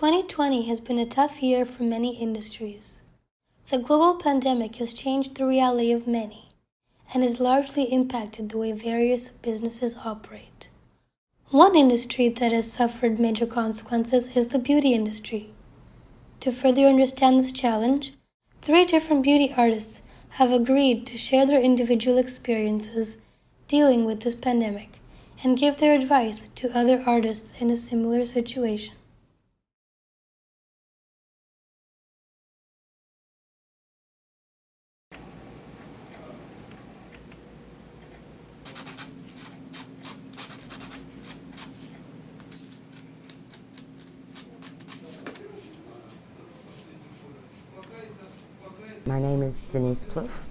2020 has been a tough year for many industries. The global pandemic has changed the reality of many and has largely impacted the way various businesses operate. One industry that has suffered major consequences is the beauty industry. To further understand this challenge, 3 different beauty artists have agreed to share their individual experiences dealing with this pandemic and give their advice to other artists in a similar situation. My name is Denise Plouffe.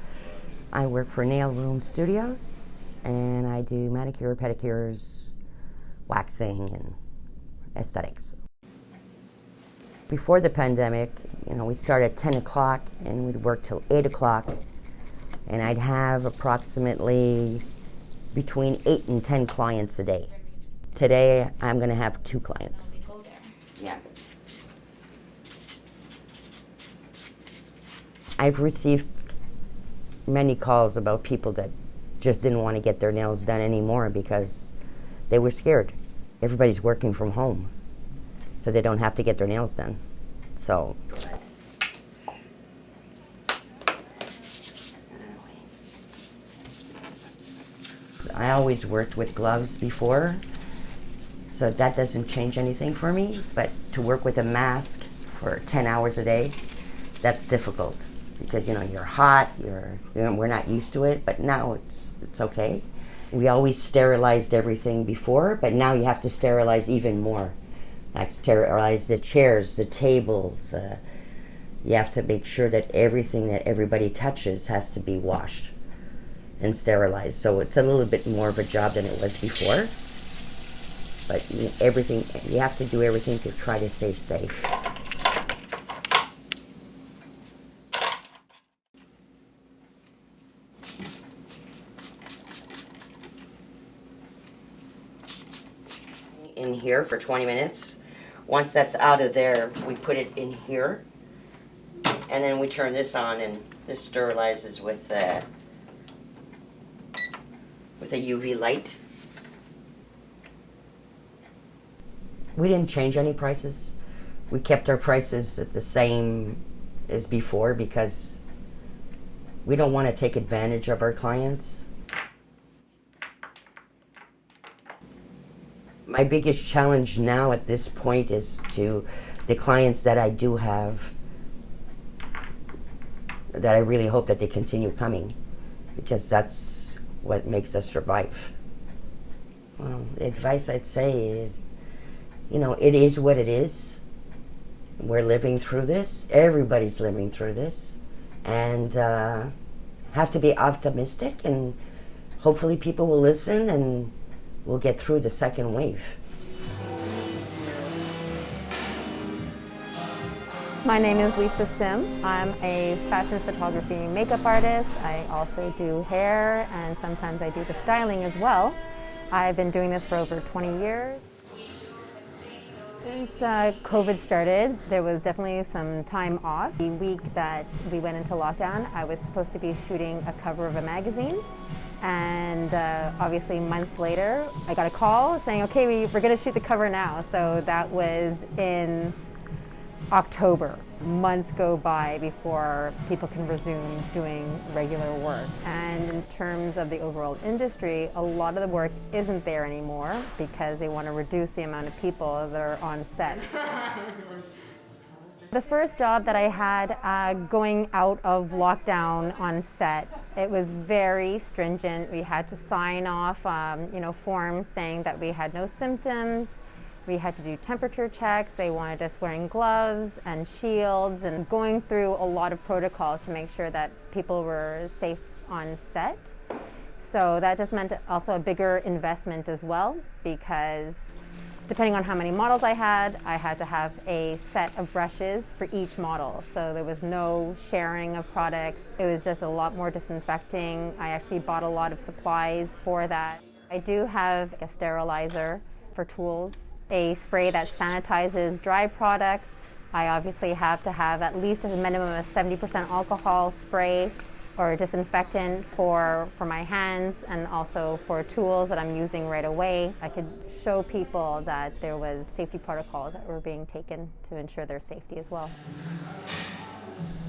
I work for Nail Room Studios, and I do manicure, pedicures, waxing, and aesthetics. Before the pandemic, we started at 10 o'clock and we'd work till 8 o'clock, and I'd have approximately between 8 and 10 clients a day. Today, I'm going to have 2 clients. Yeah. I've received many calls about people that just didn't want to get their nails done anymore because they were scared. Everybody's working from home, so they don't have to get their nails done. So I always worked with gloves before, so that doesn't change anything for me. But to work with a mask for 10 hours a day, that's difficult. Because you're hot, we're not used to it, but now it's okay. We always sterilized everything before, but now you have to sterilize even more. Like sterilize the chairs, the tables. You have to make sure that everything that everybody touches has to be washed and sterilized. So it's a little bit more of a job than it was before. But you have to do everything to try to stay safe. In here for 20 minutes. Once that's out of there, we put it in here, and then we turn this on, and this sterilizes with a UV light. We didn't change any prices. We kept our prices at the same as before because we don't want to take advantage of our clients. My biggest challenge now at this point is to the clients that I do have, that I really hope that they continue coming, because that's what makes us survive. Well, the advice I'd say is, it is what it is. We're living through this. Everybody's living through this. And have to be optimistic, and hopefully people will listen and we'll get through the second wave. My name is Lisa Sim. I'm a fashion photography and makeup artist. I also do hair, and sometimes I do the styling as well. I've been doing this for over 20 years. Since COVID started, there was definitely some time off. The week that we went into lockdown, I was supposed to be shooting a cover of a magazine. And obviously months later, I got a call saying, okay, we're going to shoot the cover now. So that was in October. Months go by before people can resume doing regular work. And in terms of the overall industry, a lot of the work isn't there anymore because they want to reduce the amount of people that are on set. The first job that I had going out of lockdown on set, it was very stringent. We had to sign off forms saying that we had no symptoms. We had to do temperature checks. They wanted us wearing gloves and shields and going through a lot of protocols to make sure that people were safe on set. So that just meant also a bigger investment as well, because depending on how many models I had to have a set of brushes for each model. So there was no sharing of products. It was just a lot more disinfecting. I actually bought a lot of supplies for that. I do have a sterilizer for tools. a spray that sanitizes dry products. I obviously have to have at least a minimum of 70% alcohol spray or disinfectant for my hands and also for tools that I'm using right away. I could show people that there was safety protocols that were being taken to ensure their safety as well.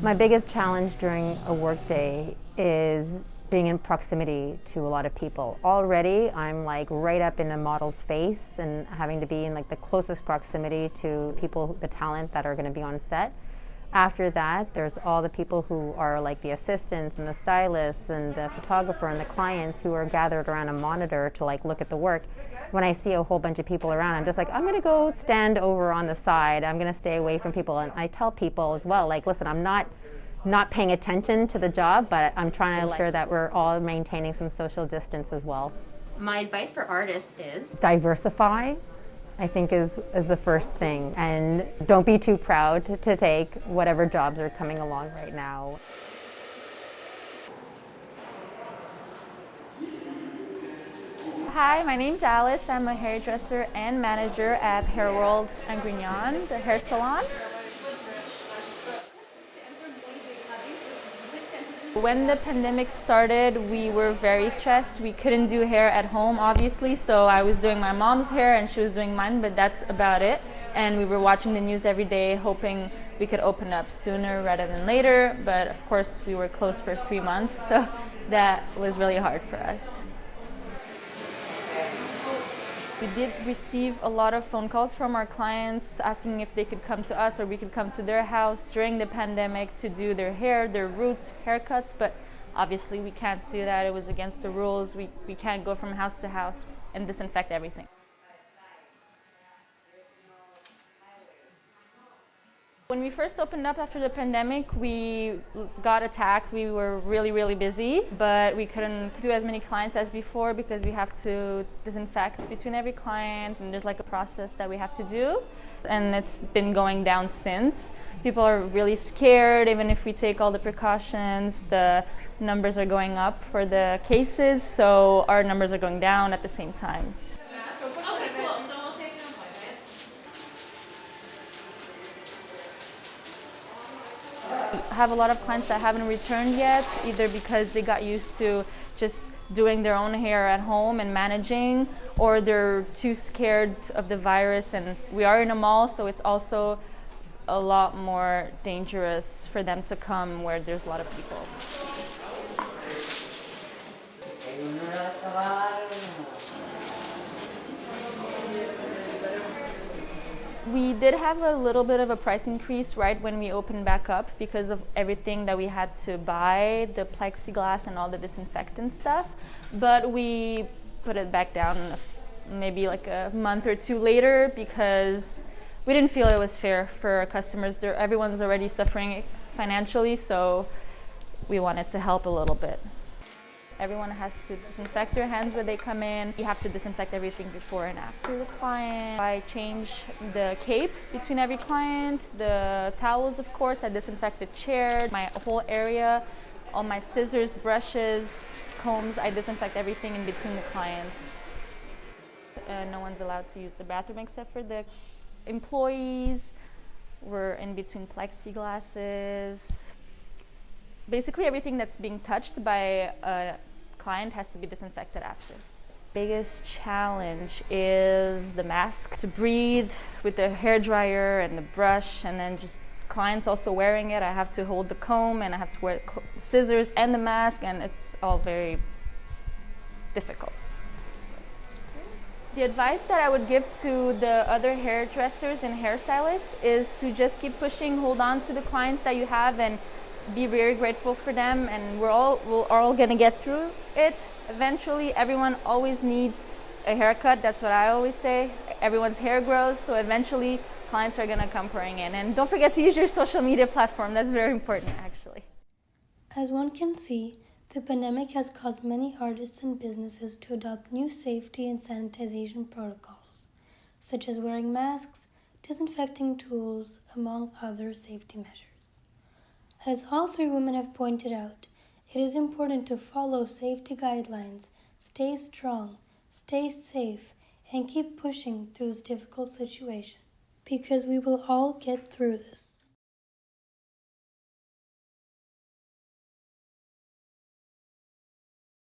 My biggest challenge during a workday is being in proximity to a lot of people. Already, I'm like right up in a model's face and having to be in like the closest proximity to people, the talent that are going to be on set. After that, there's all the people who are like the assistants and the stylists and the photographer and the clients who are gathered around a monitor to like look at the work. When I see a whole bunch of people around, I'm just like, I'm gonna go stand over on the side. I'm gonna stay away from people. And I tell people as well, like, listen, I'm not paying attention to the job, but I'm trying to ensure that we're all maintaining some social distance as well. My advice for artists is Diversify, I think is the first thing. And don't be too proud to take whatever jobs are coming along right now. Hi, my name's Alice. I'm a hairdresser and manager at Hair World and Grignon, the hair salon. When the pandemic started, we were very stressed. We couldn't do hair at home, obviously, so I was doing my mom's hair and she was doing mine, but that's about it. And we were watching the news every day, hoping we could open up sooner rather than later, but of course we were closed for 3 months, so that was really hard for us. We did receive a lot of phone calls from our clients asking if they could come to us or we could come to their house during the pandemic to do their hair, their roots, haircuts, but obviously we can't do that. It was against the rules. We can't go from house to house and disinfect everything. When we first opened up after the pandemic, we got attacked. We were really, really busy, but we couldn't do as many clients as before because we have to disinfect between every client, and there's like a process that we have to do. And it's been going down since. People are really scared. Even if we take all the precautions, the numbers are going up for the cases, so our numbers are going down at the same time. I have a lot of clients that haven't returned yet, either because they got used to just doing their own hair at home and managing, or they're too scared of the virus. And we are in a mall, so it's also a lot more dangerous for them to come where there's a lot of people. We did have a little bit of a price increase right when we opened back up because of everything that we had to buy, the plexiglass and all the disinfectant stuff. But we put it back down maybe like a month or two later because we didn't feel it was fair for our customers. Everyone's already suffering financially, so we wanted to help a little bit. Everyone has to disinfect their hands when they come in. You have to disinfect everything before and after the client. I change the cape between every client, the towels, of course. I disinfect the chair, my whole area, all my scissors, brushes, combs. I disinfect everything in between the clients. No one's allowed to use the bathroom except for the employees. We're in between plexiglasses. Basically everything that's being touched by a client has to be disinfected after. Biggest challenge is the mask. To breathe with the hair dryer and the brush, and then just clients also wearing it. I have to hold the comb and I have to wear scissors and the mask, and it's all very difficult. The advice that I would give to the other hairdressers and hairstylists is to just keep pushing, hold on to the clients that you have, and be very grateful for them, and we're all gonna get through it eventually. Everyone always needs a haircut. That's what I always say. Everyone's hair grows, so eventually clients are gonna come pouring in. And don't forget to use your social media platform. That's very important, actually. As one can see, the pandemic has caused many artists and businesses to adopt new safety and sanitization protocols, such as wearing masks, disinfecting tools, among other safety measures. As all three women have pointed out, it is important to follow safety guidelines, stay strong, stay safe, and keep pushing through this difficult situation, because we will all get through this.